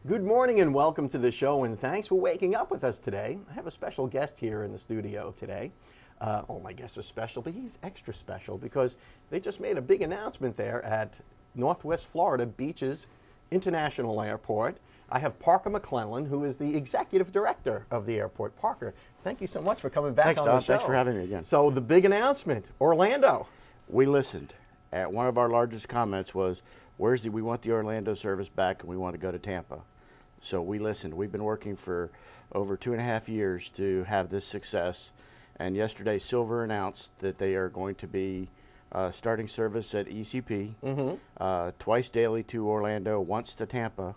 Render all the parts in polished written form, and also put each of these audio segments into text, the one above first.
Good morning and welcome to the show, and thanks for waking up with us today. I have a special guest here in the studio today. My guest is special, but he's extra special because they just made a big announcement there at Northwest Florida Beaches International Airport. I have Parker McClellan, who is the executive director of the airport. Parker, thank you so much for coming back Thanks, on Don. the show. Thanks for having me again. So the big announcement, Orlando. We listened. One of our largest comments was, we want the Orlando service back and we want to go to Tampa. So we listened. We've been working for over 2.5 years to have this success. And yesterday, Silver announced that they are going to be starting service at ECP twice daily to Orlando, once to Tampa,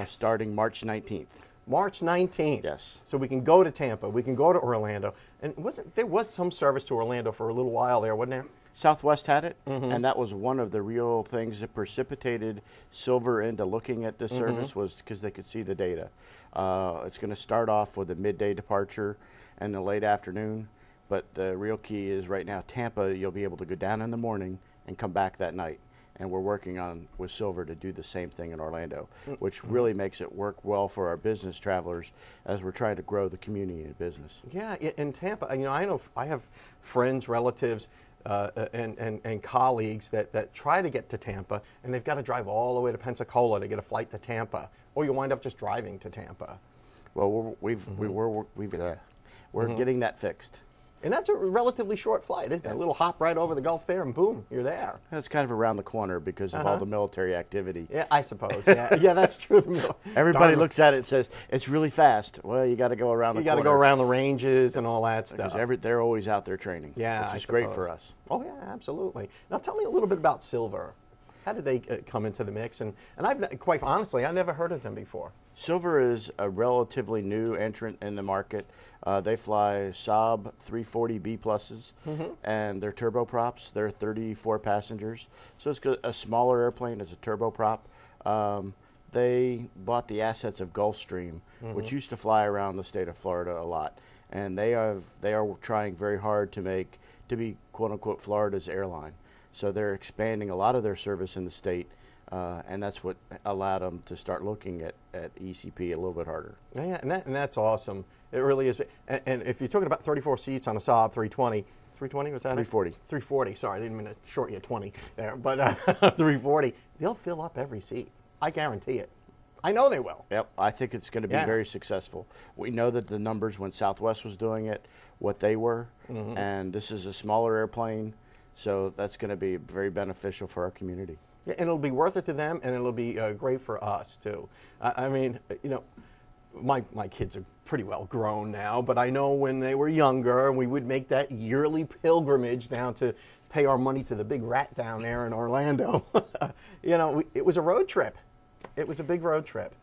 starting March 19th. March 19th. Yes. So we can go to Tampa, we can go to Orlando. And there was some service to Orlando for a little while there, wasn't there? Southwest had it, and that was one of the real things that precipitated Silver into looking at this service, was because they could see the data. It's going to start off with a midday departure and the late afternoon, but the real key is right now Tampa, you'll be able to go down in the morning and come back that night. And we're working on with Silver to do the same thing in Orlando, which really makes it work well for our business travelers as we're trying to grow the community and business. Yeah, in Tampa, I know I have friends, relatives, and colleagues that try to get to Tampa, and they've got to drive all the way to Pensacola to get a flight to Tampa, or you wind up just driving to Tampa. Well, we're getting that fixed. And that's a relatively short flight, isn't it? A little hop right over the Gulf there, and boom, you're there. It's kind of around the corner because of all the military activity. Yeah, I suppose. Yeah, that's true. Everybody looks at it and says, it's really fast. Well, you got to go around the corner. You got to go around the ranges and all that stuff. Because they're always out there training, which is great for us. Oh, yeah, absolutely. Now, tell me a little bit about Silver. How did they come into the mix? And quite honestly, I never heard of them before. Silver is a relatively new entrant in the market. They fly Saab 340B pluses, and they're turboprops. They're 34 passengers. So it's a smaller airplane. It's a turboprop. They bought the assets of Gulfstream, which used to fly around the state of Florida a lot. And they are trying very hard to be quote unquote Florida's airline. So they're expanding a lot of their service in the state, and that's what allowed them to start looking at ECP a little bit harder. Yeah, and that's awesome. It really is. And if you're talking about 34 seats on a Saab 320, 320 was that 340. 340. Sorry, I didn't mean to short you 20 there, but 340. They'll fill up every seat. I guarantee it. I know they will. Yep, I think it's going to be very successful. We know that the numbers when Southwest was doing it, what they were, and this is a smaller airplane. So that's going to be very beneficial for our community. Yeah, and it'll be worth it to them, and it'll be great for us too. I mean, my kids are pretty well grown now, but I know when they were younger, we would make that yearly pilgrimage down to pay our money to the big rat down there in Orlando. It was a road trip. It was a big road trip.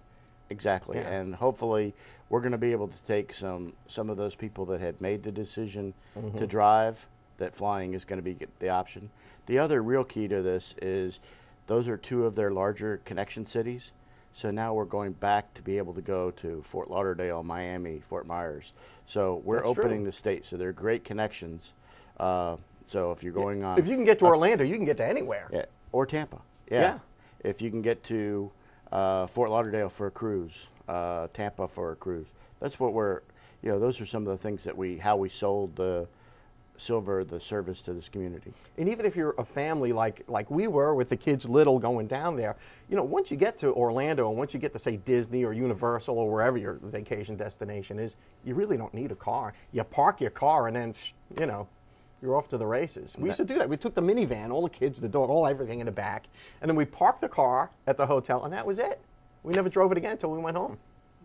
Exactly, and hopefully we're going to be able to take some of those people that had made the decision to drive, that flying is going to be the option. The other real key to this is those are two of their larger connection cities. So now we're going back to be able to go to Fort Lauderdale, Miami, Fort Myers. So we're opening the state. So they're great connections. So if you're going on... If you can get to Orlando, you can get to anywhere. Yeah, or Tampa. Yeah. If you can get to Fort Lauderdale for a cruise, Tampa for a cruise. That's what those are some of the things that how we sold the Silver, the service to this community. And even if you're a family like we were with the kids little going down there, once you get to Orlando and once you get to, say, Disney or Universal or wherever your vacation destination is, you really don't need a car. You park your car and then, you're off to the races. We used to do that. We took the minivan, all the kids, the dog, everything in the back, and then we parked the car at the hotel, and that was it. We never drove it again until we went home.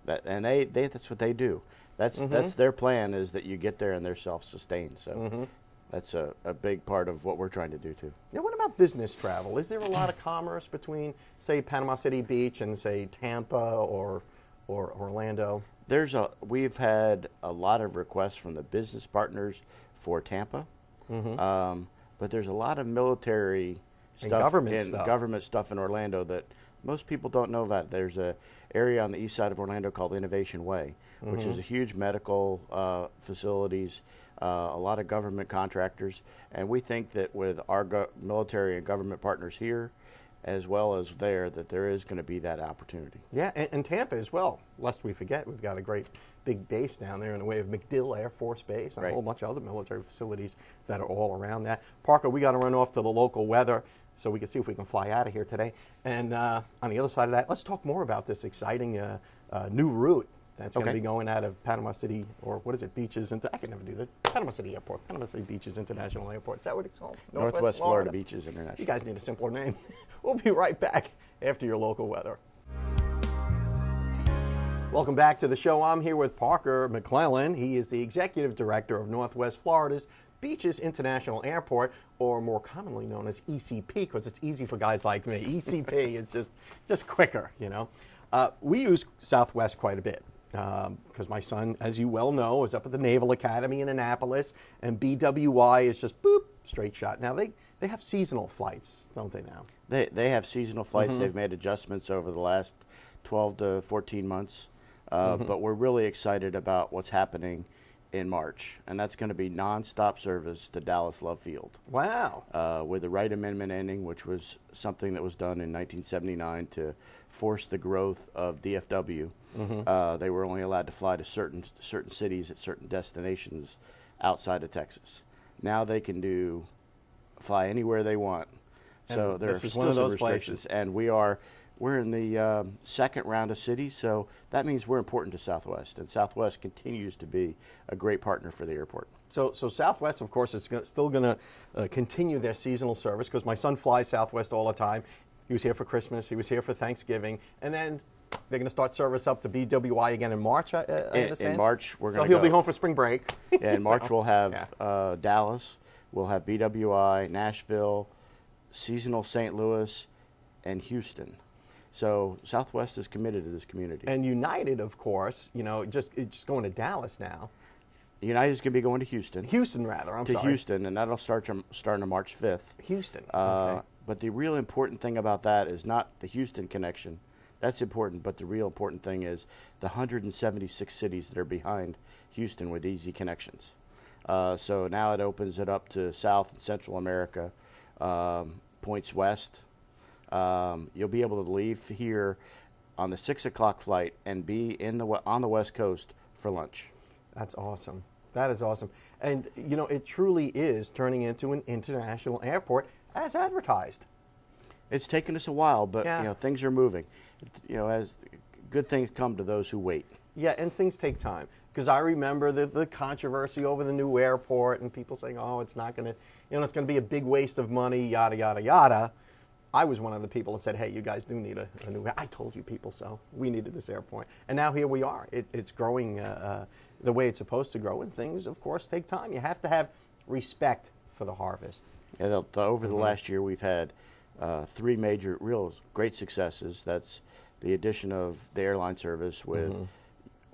That's what they do. That's their plan, is that you get there and they're self-sustained. So that's a big part of what we're trying to do too. Now, what about business travel? Is there a lot of commerce between, say, Panama City Beach and, say, Tampa or Orlando? We've had a lot of requests from the business partners for Tampa, but there's a lot of military stuff and government stuff in Orlando that most people don't know about. There's an area on the east side of Orlando called Innovation Way, which is a huge medical facilities, a lot of government contractors, and we think that with our military and government partners here as well as there, that there is going to be that opportunity. Yeah, and Tampa as well. Lest we forget, we've got a great big base down there in the way of MacDill Air Force Base and a whole bunch of other military facilities that are all around that. Parker, we got to run off to the local weather so we can see if we can fly out of here today. And on the other side of that, let's talk more about this exciting new route that's going to be going out of Panama City, or what is it, Beaches, I can never do that, Panama City Airport, Panama City Beaches International Airport. Is that what it's called? Northwest Florida Beaches International. You guys need a simpler name. We'll be right back after your local weather. Welcome back to the show. I'm here with Parker McClellan. He is the Executive Director of Northwest Florida's Beaches International Airport, or more commonly known as ECP, because it's easy for guys like me. ECP is just quicker, you know. We use Southwest quite a bit because my son, as you well know, is up at the Naval Academy in Annapolis, and BWI is just boop, straight shot. Now, they have seasonal flights, don't they now? They have seasonal flights. They've made adjustments over the last 12 to 14 months. But we're really excited about what's happening in March, and that's going to be nonstop service to Dallas Love Field. Wow. With the Wright Amendment ending, which was something that was done in 1979 to force the growth of DFW. They were only allowed to fly to certain cities at certain destinations outside of Texas. Now they can fly anywhere they want. So And there are this is still one of some those restrictions, places. and we're in the second round of cities, so that means we're important to Southwest, and Southwest continues to be a great partner for the airport. So Southwest, of course, is still going to continue their seasonal service, because my son flies Southwest all the time. He was here for Christmas, he was here for Thanksgiving, and then they're going to start service up to BWI again in March, I understand? In March, we're going to So he'll be home for spring break. Yeah, in March we'll have Dallas, we'll have BWI, Nashville, seasonal St. Louis, and Houston. So Southwest is committed to this community. And United, of course, you know, it's just going to Dallas now. United's going to be going to Houston. I'm sorry. Houston, and that'll start on March 5th. Houston. Okay. But the real important thing about that is not the Houston connection. That's important, but the real important thing is the 176 cities that are behind Houston with easy connections. So now it opens it up to South and Central America, points west. You'll be able to leave here on the 6 o'clock flight and be on the West Coast for lunch. That's awesome. That is awesome. And, you know, it truly is turning into an international airport as advertised. It's taken us a while, but you know, things are moving. You know, as good things come to those who wait. Yeah, and things take time. Because I remember the controversy over the new airport and people saying, oh, it's not going to, you know, it's going to be a big waste of money, yada, yada, yada. I was one of the people that said, hey, you guys do need a new, I told you people so. We needed this airport. And now here we are. It's growing the way it's supposed to grow. And things, of course, take time. You have to have respect for the harvest. Yeah, over the last year, we've had 3 major, real great successes. That's the addition of the airline service with,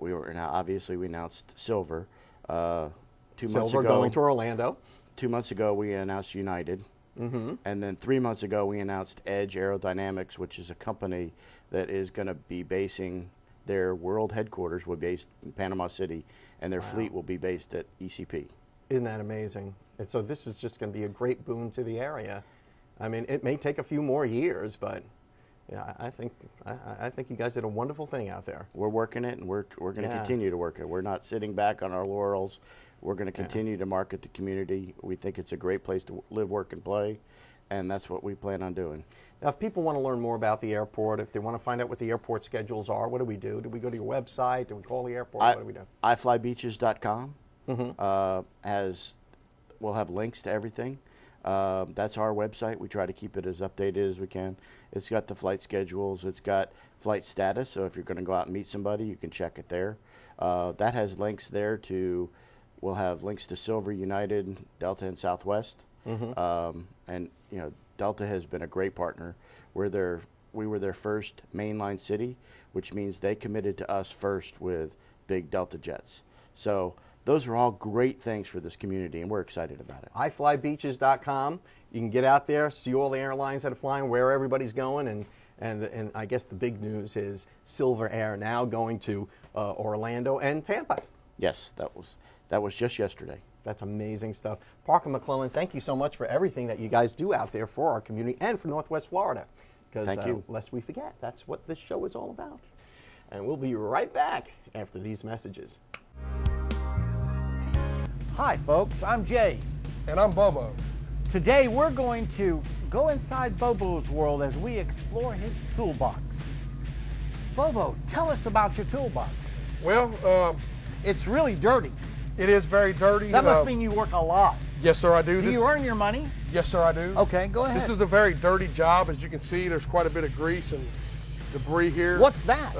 we announced Silver 2 months ago. Silver going to Orlando. 2 months ago, we announced United. And then 3 months ago, we announced Edge Aerodynamics, which is a company that is going to be basing their world headquarters will be based in Panama City, and their fleet will be based at ECP. Isn't that amazing? And so this is just going to be a great boon to the area. I mean, it may take a few more years, but yeah, I think you guys did a wonderful thing out there. We're working it, and we're going to continue to work it. We're not sitting back on our laurels. We're going to continue to market the community. We think it's a great place to live, work, and play, and that's what we plan on doing. Now, if people want to learn more about the airport, if they want to find out what the airport schedules are, what do we do? Do we go to your website? Do we call the airport? What do we do? iFlyBeaches.com we'll have links to everything. That's our website. We try to keep it as updated as we can. It's got the flight schedules. It's got flight status, so if you're going to go out and meet somebody, you can check it there. That has links there to, we'll have links to Silver, United, Delta, and Southwest. And, you know, Delta has been a great partner. We were their first mainline city, which means they committed to us first with big Delta jets. So those are all great things for this community, and we're excited about it. iFlyBeaches.com. You can get out there, see all the airlines that are flying, where everybody's going, and I guess the big news is Silver Air now going to Orlando and Tampa. Yes, that was just yesterday. That's amazing stuff. Parker McClellan, thank you so much for everything that you guys do out there for our community and for Northwest Florida. because Thank you. lest we forget, that's what this show is all about. And we'll be right back after these messages. Hi folks, I'm Jay. And I'm Bobo. Today we're going to go inside Bobo's world as we explore his toolbox. Bobo, tell us about your toolbox. Well, It's really dirty. it is very dirty. That must mean you work a lot. Yes, sir, I do. Do you earn your money? Yes, sir, I do. Okay, go ahead. This is a very dirty job. As you can see, there's quite a bit of grease and debris here. What's that?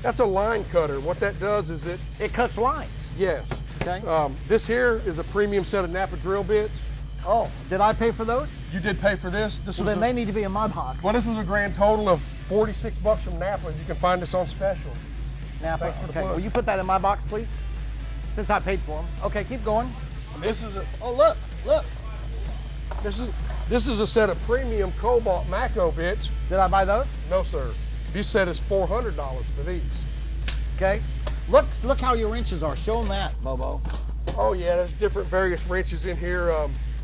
That's a line cutter. What that does is It cuts lines. yes. Okay. This here is a premium set of Napa drill bits. Oh, did I pay for those? You did pay for this. This Well, was then they need to be in my box. well, this was a grand total of $46 from Napa. You can find this on special. Napa. Thanks for the Okay, plug. will you put that in my box, please? Since I paid for them. Okay, keep going. This is a Oh, look. this is a set of premium Cobalt Mako bits. Did I buy those? No, sir. This set is $400 for these. Okay. Look how your wrenches are. Show them that, Bobo. Oh yeah, there's different various wrenches in here.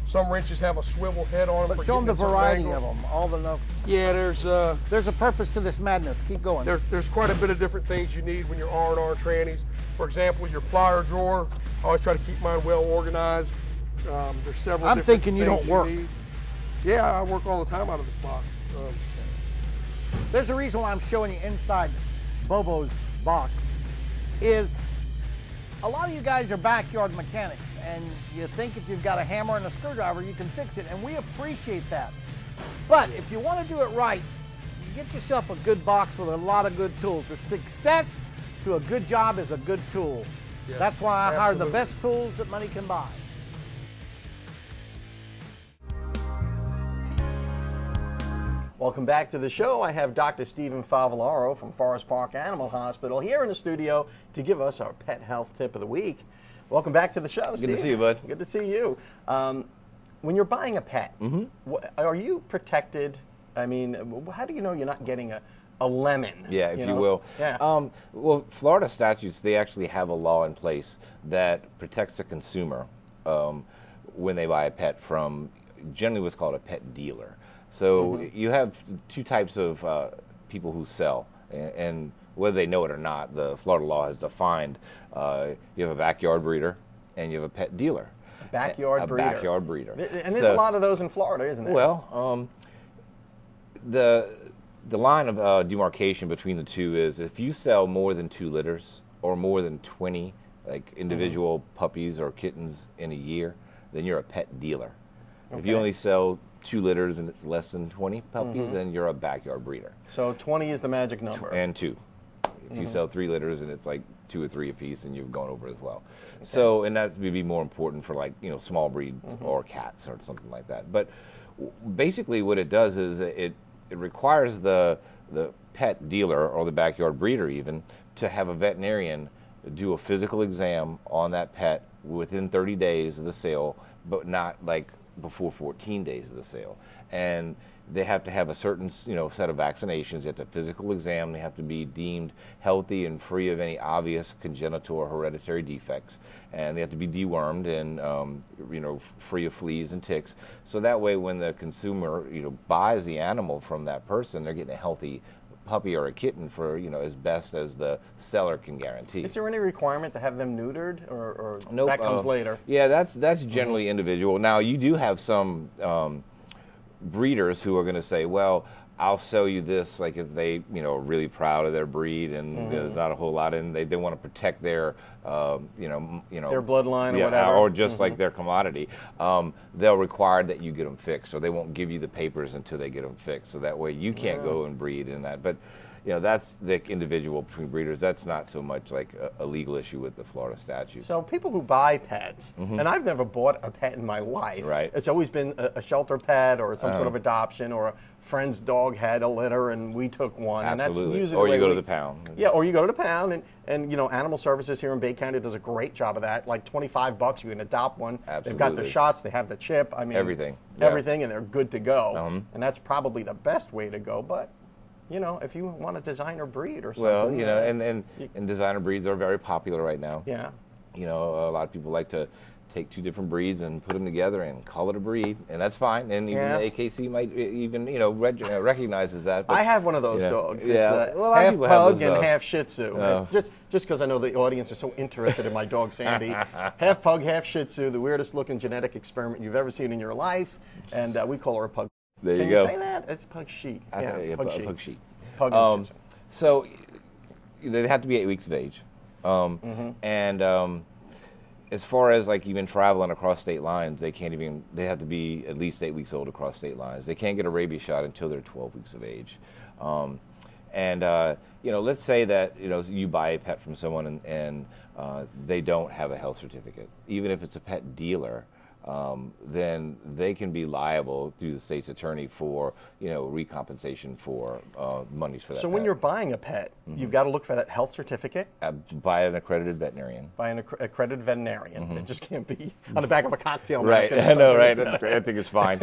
Some wrenches have a swivel head on them. But for show them getting the in certain variety angles. of them. All the Yeah, There's a purpose to this madness. Keep going. there's quite a bit of different things you need when you're R&R trannies. For example, your plier drawer. I always try to keep mine well organized. There's several. I'm different thinking you things don't work. need. Yeah, I work all the time out of this box. There's a reason why I'm showing you inside Bobo's box is a lot of you guys are backyard mechanics and you think if you've got a hammer and a screwdriver you can fix it, and we appreciate that. But if you want to do it right, you get yourself a good box with a lot of good tools. The success to a good job is a good tool. Yes, That's why I hire the absolutely. best tools that money can buy. Welcome back to the show. I have Dr. Stephen Favolaro from Forest Park Animal Hospital here in the studio to give us our pet health tip of the week. Welcome back to the show, Steve. Good to see you, bud. Good to see you. When you're buying a pet, are you protected? I mean, how do you know you're not getting a lemon? Yeah, if you know? will. Yeah. Well, Florida statutes, they actually have a law in place that protects the consumer when they buy a pet from generally what's called a pet dealer. So you have two types of people who sell, and whether they know it or not, the Florida law has defined you have a backyard breeder and you have a pet dealer. Backyard breeder. Backyard breeder. And there's a lot of those in Florida, isn't there? Well, the line of demarcation between the two is if you sell more than 2 litters or more than 20 like individual puppies or kittens in a year, then you're a pet dealer. If you only sell 2 litters and it's less than 20 puppies, then you're a backyard breeder. So 20 is the magic number. And 2. If you sell 3 litters and it's like 2 or 3 apiece, then you've gone over as well. So, and that would be more important for like, small breed or cats or something like that. But basically what it does is it requires the pet dealer or the backyard breeder even to have a veterinarian do a physical exam on that pet within 30 days of the sale, but not like before 14 days of the sale. And they have to have a certain set of vaccinations. They have to physical exam. They have to be deemed healthy and free of any obvious congenital or hereditary defects. And they have to be dewormed and free of fleas and ticks. So that way when the consumer buys the animal from that person, they're getting a healthy puppy or a kitten for as best as the seller can guarantee. Is there any requirement to have them neutered, or Nope, that comes later? Yeah, that's generally individual. Now you do have some breeders who are going to say, well, I'll sell you this, like if they are really proud of their breed and there's not a whole lot in, they want to protect their their bloodline or whatever, or just like their commodity. They'll require that you get them fixed, so they won't give you the papers until they get them fixed. So that way you can't go and breed in that. But that's the individual between breeders. That's not so much like a legal issue with the Florida statutes. So people who buy pets, and I've never bought a pet in my life. Right. It's always been a shelter pet or some sort of adoption, or a friend's dog had a litter and we took one. Absolutely. And that's usually Or the way you go to the pound. Yeah, or you go to the pound, and Animal Services here in Bay County does a great job of that. Like $25, you can adopt one. Absolutely. They've got the shots, they have the chip. I mean, Everything. Everything, and they're good to go. Uh-huh. And that's probably the best way to go. But if you want a designer breed or Well, something. and designer breeds are very popular right now. Yeah. A lot of people like to take 2 different breeds and put them together and call it a breed, and that's fine. And even the AKC might even recognizes that. But, I have one of those dogs. Yeah, It's well, a lot of half people have pug those and dogs. half Shih Tzu. Oh. Just because I know the audience is so interested in my dog Sandy, half pug, half Shih Tzu, the weirdest looking genetic experiment you've ever seen in your life, and we call her a pug. There you Can go. you say that? It's pug sheet. Pug sheet. Pug sheet. Pug and Shih Tzu. So they have to be 8 weeks of age, and as far as like even traveling across state lines, they have to be at least 8 weeks old across state lines. They can't get a rabies shot until they're 12 weeks of age. Let's say that you buy a pet from someone and they don't have a health certificate. Even if it's a pet dealer, then they can be liable through the state's attorney for recompensation for monies for that. So pet. when you're buying a pet, you've got to look for that health certificate. Buy an accredited veterinarian. By an accredited veterinarian. It just can't be on the back of a cocktail Right, napkin or I know, right? something. I think it's fine.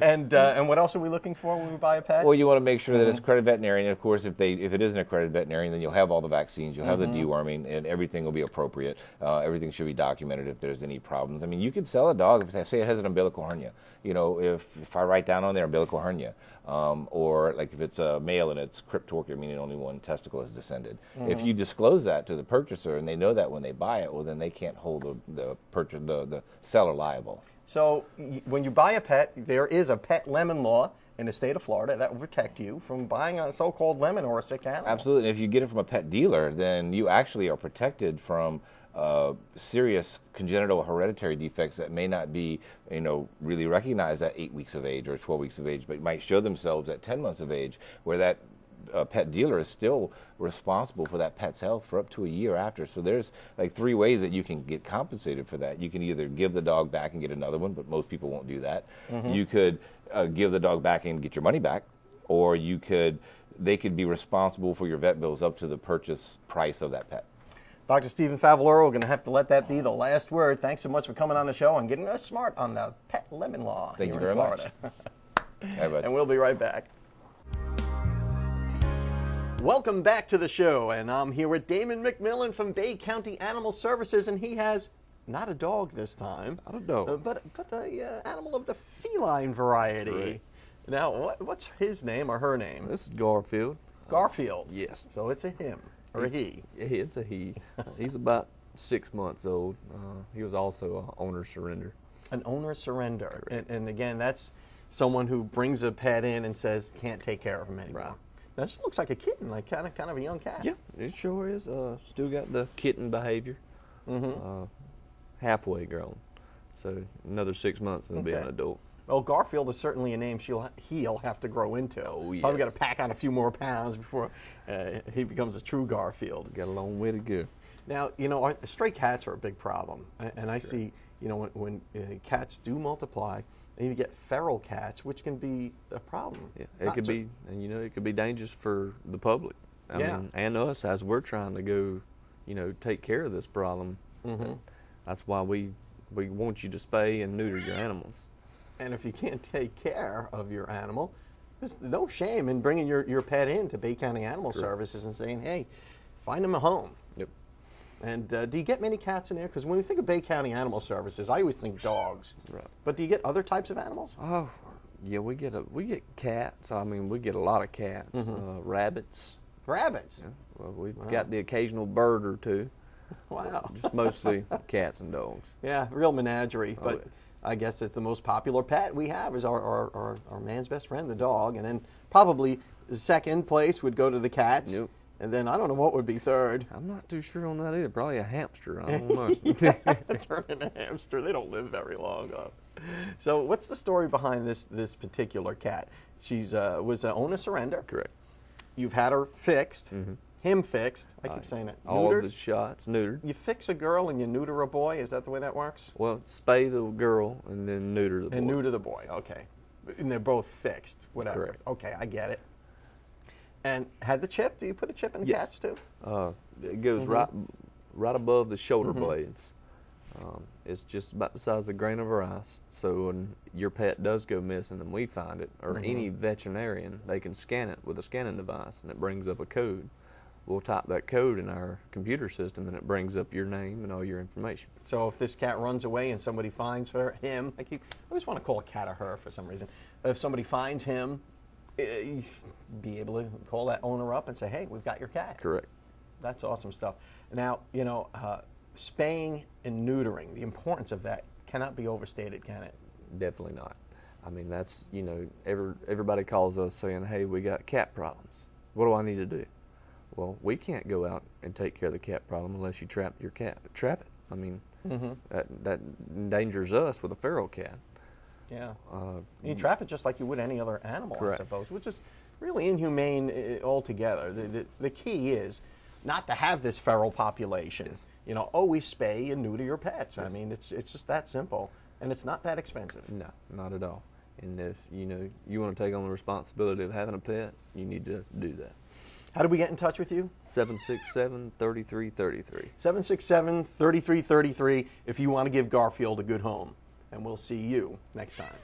And what else are we looking for when we buy a pet? Well, you want to make sure that it's accredited veterinarian. Of course, if it is an accredited veterinarian, then you'll have all the vaccines, you'll have the deworming, and everything will be appropriate. Everything should be documented if there's any problems. I mean, you could sell a dog if say it has an umbilical hernia. If I write down on there umbilical hernia, or like if it's a male and it's cryptorchia, meaning only one testicle is descended. If you disclose that to the purchaser and they know that when they buy it, well, then they can't hold the seller liable. So when you buy a pet, there is a pet lemon law in the state of Florida that will protect you from buying a so-called lemon or a sick animal. Absolutely. And if you get it from a pet dealer, then you actually are protected from serious congenital hereditary defects that may not be, really recognized at 8 weeks of age or 12 weeks of age, but might show themselves at 10 months of age, where that pet dealer is still responsible for that pet's health for up to a year after. So there's like 3 ways that you can get compensated for that. You can either give the dog back and get another one, but most people won't do that. You could give the dog back and get your money back, or they could be responsible for your vet bills up to the purchase price of that pet. Dr. Stephen Favaloro, we're going to have to let that be the last word. Thanks so much for coming on the show and getting us smart on the pet lemon law Thank here you very in Florida. much. Hey, bud. And we'll be right back. Welcome back to the show, and I'm here with Damon McMillan from Bay County Animal Services, and he has not a dog this time. Not a dog. But an animal of the feline variety. Right. Now, what's his name or her name? This is Garfield. Garfield. Yes. So it's a him or a he. It's a he. He's about 6 months old. He was also an owner surrender. An owner surrender. And again, that's someone who brings a pet in and says can't take care of him anymore. Right. Now, this looks like a kitten, like kind of a young cat. Yeah, it sure is. Still got the kitten behavior. Halfway grown. So another 6 months and be an adult. Well, Garfield is certainly a name he'll have to grow into. Oh, yes. Probably got to pack on a few more pounds before he becomes a true Garfield. Got a long way to go. Now, stray cats are a big problem. And I see, when cats do multiply, and you get feral cats, which can be a problem. Yeah, it could be, and it could be dangerous for the public. I mean, and us as we're trying to go, take care of this problem. That's why we want you to spay and neuter your animals. And if you can't take care of your animal, there's no shame in bringing your pet in to Bay County Animal Services and saying, hey, find them a home. Yep. And do you get many cats in there? Because when we think of Bay County Animal Services, I always think dogs. Right. But do you get other types of animals? Oh, yeah, we get cats. I mean, we get a lot of cats. Rabbits. Rabbits? Yeah. Well, we've got the occasional bird or two. Wow. Just mostly cats and dogs. Yeah, real menagerie. Oh, But yeah. I guess that the most popular pet we have is our man's best friend, the dog. And then probably the second place would go to the cats. Yep. And then I don't know what would be third. I'm not too sure on that either. Probably a hamster. I don't know. Turning a hamster. They don't live very long. So what's the story behind this particular cat? She's was an owner surrender. Correct. You've had her fixed. Him fixed. I keep saying it. All Neutered. of the shots neutered. You fix a girl and you neuter a boy. Is that the way that works? Well, spay the girl and then neuter the boy. And neuter the boy. Okay. And they're both fixed. Whatever. Correct. Okay, I get it. And had the chip? Do you put a chip in Yes. cats too? It goes right above the shoulder blades. It's just about the size of a grain of rice. So when your pet does go missing and we find it, or any veterinarian, they can scan it with a scanning device, and it brings up a code. we'll type that code in our computer system, and it brings up your name and all your information. So if this cat runs away and somebody finds him, I always want to call a cat a her for some reason. If somebody finds him, be able to call that owner up and say, hey, we've got your cat. Correct. That's awesome stuff. Now, spaying and neutering, the importance of that cannot be overstated, can it? Definitely not. I mean, that's, everybody calls us saying, hey, we got cat problems. What do I need to do? Well, we can't go out and take care of the cat problem unless you trap your cat. Trap it. I mean, that endangers us with a feral cat. Yeah. You trap it just like you would any other animal, correct. I suppose, which is really inhumane altogether. The key is not to have this feral population. Yes. Always spay and neuter your pets. Yes. I mean, it's just that simple, and it's not that expensive. No, not at all. And if, you want to take on the responsibility of having a pet, you need to do that. How do we get in touch with you? 767-3333. 767-3333 if you want to give Garfield a good home. And we'll see you next time.